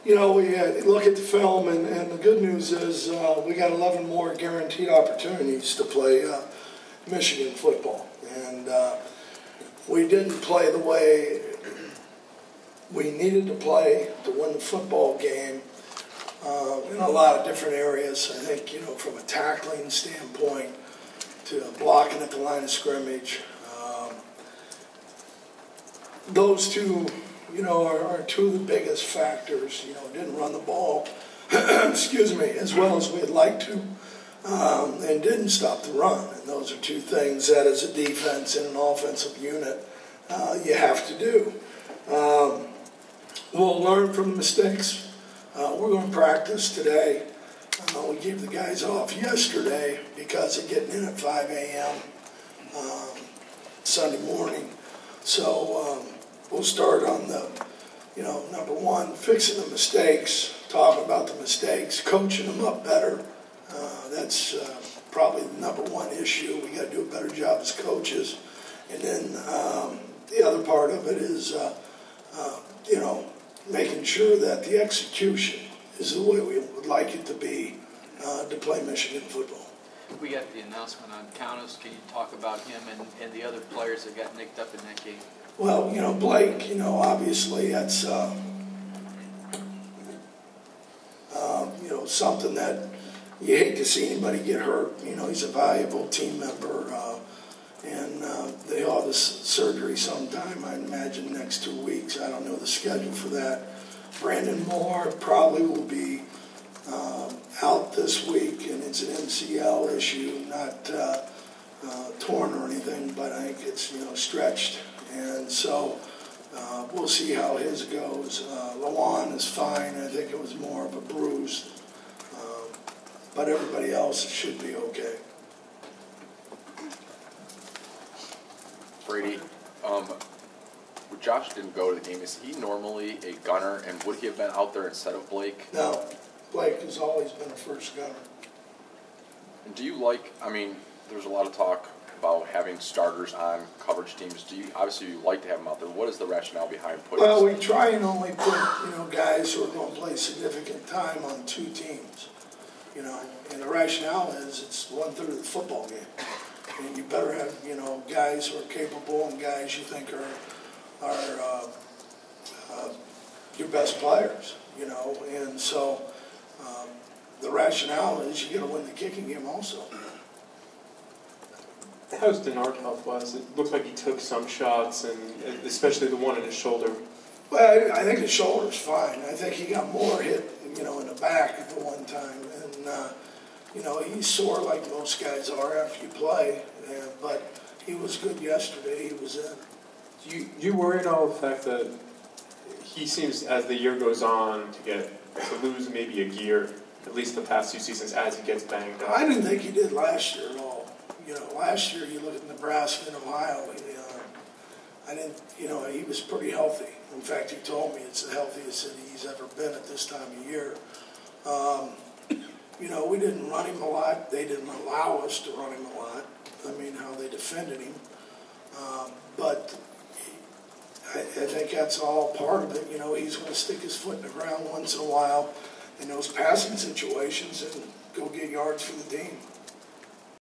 We look at the film, and the good news is we got 11 more guaranteed opportunities to play Michigan football. And we didn't play the way we needed to play to win the football game in a lot of different areas. I think, from a tackling standpoint to blocking at the line of scrimmage. Those two, are two of the biggest factors. Didn't run the ball, excuse me, as well as we'd like to, and didn't stop the run. And those are two things that, as a defense and an offensive unit, you have to do. We'll learn from the mistakes. We're going to practice today. We gave the guys off yesterday because of getting in at 5 a.m. Sunday morning. So we'll start on the, number one, fixing the mistakes, talking about the mistakes, coaching them up better. That's probably the number one issue. We got to do a better job as coaches. And then the other part of it is, making sure that the execution is the way we would like it to be to play Michigan football. We got the announcement on Countess. Can you talk about him and the other players that got nicked up in that game? Well, Blake, obviously that's, something that you hate to see anybody get hurt. He's a valuable team member, and they all have this surgery sometime, I imagine next 2 weeks. I don't know the schedule for that. Brandon Moore probably will be out this week, and it's an MCL issue, not torn or anything, but I think it's, stretched. And so we'll see how his goes. Lawan is fine. I think it was more of a bruise. But everybody else should be okay. Brady, Josh didn't go to the game. Is he normally a gunner, and would he have been out there instead of Blake? No, Blake has always been a first gunner. And do you there's a lot of talk about having starters on coverage teams. Obviously you like to have them out there. What is the rationale behind putting? Well, we try and only put guys who are going to play significant time on two teams. And the rationale is it's 1/3 of the football game, and you better have guys who are capable and guys you think are your best players. And so the rationale is you got to win the kicking game also. How's Denard health-wise? It looks like he took some shots, and especially the one in his shoulder. Well, I think his shoulder's fine. I think he got more hit, in the back at the one time. And, he's sore like most guys are after you play. But he was good yesterday. He was in. Do you worry at all the fact that he seems, as the year goes on, to lose maybe a gear, at least the past 2 seasons, as he gets banged up? I didn't think he did last year at all. Last year you look at Nebraska and Ohio, he was pretty healthy. In fact, he told me it's the healthiest that he's ever been at this time of year. We didn't run him a lot. They didn't allow us to run him a lot. How they defended him. But I think that's all part of it. He's going to stick his foot in the ground once in a while in those passing situations and go get yards for the team.